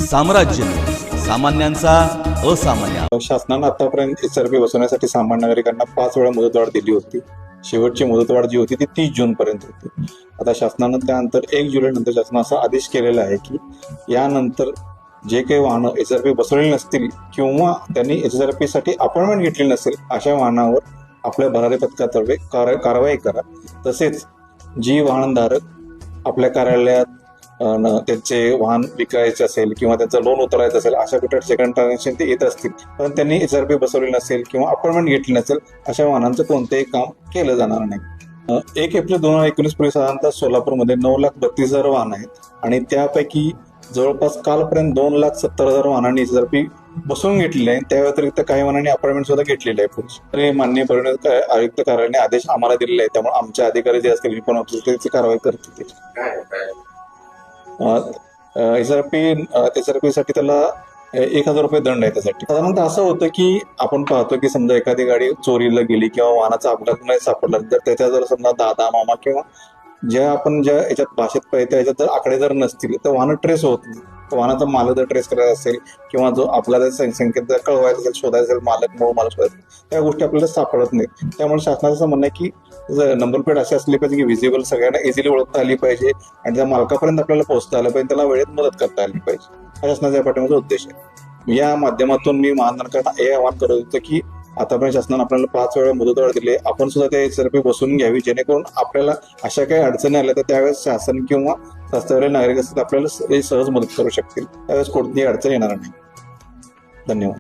साम्राज्य, सामान्यांचा असामान्य। शासनानं आतापर्यंत SRP बसवण्यासाठी सामान्य नागरिकांना 5 वेळा मुदतवाढ दिली होती। शेवटची मुदतवाढ जी होती ती 30 जून पर्यंत होती। आता शासनानं त्यानंतर 1 जुलै नंतर शासनानं असा आदेश केलेला आहे की यानंतर जे काही वाहनं SRP बसवलेली नसतील किंवा त्यांनी SRP साठी अपॉइंटमेंट घेतली नसेल अशा वाहनावर आपल्या भरारी पथकातर्फे कारवाई करा। तसेच जी वाहनधारक आपल्या कार्यालयात त्यांचे वाहन विकायचे असेल किंवा त्यांचं लोन उतरायचं असेल अशा कुठे सेकंड ट्रान्झॅक्शन ते येत असतील पण त्यांनी SRP बसवली नसेल किंवा अपॉइंटमेंट घेतली नसेल अशा वाहनांचं कोणतेही काम केलं जाणार नाही। 1 एप्रिल 2019 पूर्वी साधारणतः सोलापूरमध्ये 9,32,000 वाहन आहेत आणि त्यापैकी जवळपास कालपर्यंत 2,70,000 वाहनांनी SRP बसवून घेतलेले आहे। त्या व्यतिरिक्त काही वाहनांनी अपॉइंटमेंट सुद्धा घेतलेले आहे। पुढे माननीय परिवहन आयुक्त कार्यालयाने आदेश आम्हाला दिलेले आहे, त्यामुळे आमचे अधिकारी जे असतील पण त्याची कारवाई करतील। SRP साठी त्याला 1,000 रुपये दंड आहे। त्यासाठी साधारणतः असं होतं की आपण पाहतो की समजा एखादी गाडी चोरीला गेली किंवा वाहनाचा अपघात नाही सापडला तर त्याच्या जर समजा दादा मामा किंवा ज्या याच्यात भाषेत पाहिजे याच्यात जर आकडे जर नसतील तर वाहन ट्रेस होत नाही। वाहनाचा मालक जर ट्रेस करायचा असेल किंवा जो आपल्याला संकेत जर कळवायचा असेल, शोधायचा असेल, मूळ मालक शोधायचा, त्या गोष्टी आपल्याला सापडत नाही। त्यामुळे शासनाचं असं म्हणणं आहे की नंबर प्लेट अशी असली पाहिजे की विजिबल सगळ्यांना इझिली ओळखता आली पाहिजे आणि त्या मालकापर्यंत आपल्याला पोहोचता आलं पाहिजे, त्याला वेळेत मदत करता आली पाहिजे। हा शासनाच्या पाठीमागचा उद्देश आहे। या माध्यमातून मी महानगरांना हे आवाहन करत होतो की आतापर्यंत शासनाने आपल्याला 5 वेळा मुदतवाढ दिली, आपण सुद्धा ते SRP बसवून घ्यावी जेणेकरून आपल्याला अशा काही अडचणी आल्या तर त्यावेळेस शासन किंवा रस्त्यावरील नागरिक असतील आपल्याला सहज मदत करू शकतील, त्यावेळेस कोणतीही अडचण येणार नाही। धन्यवाद।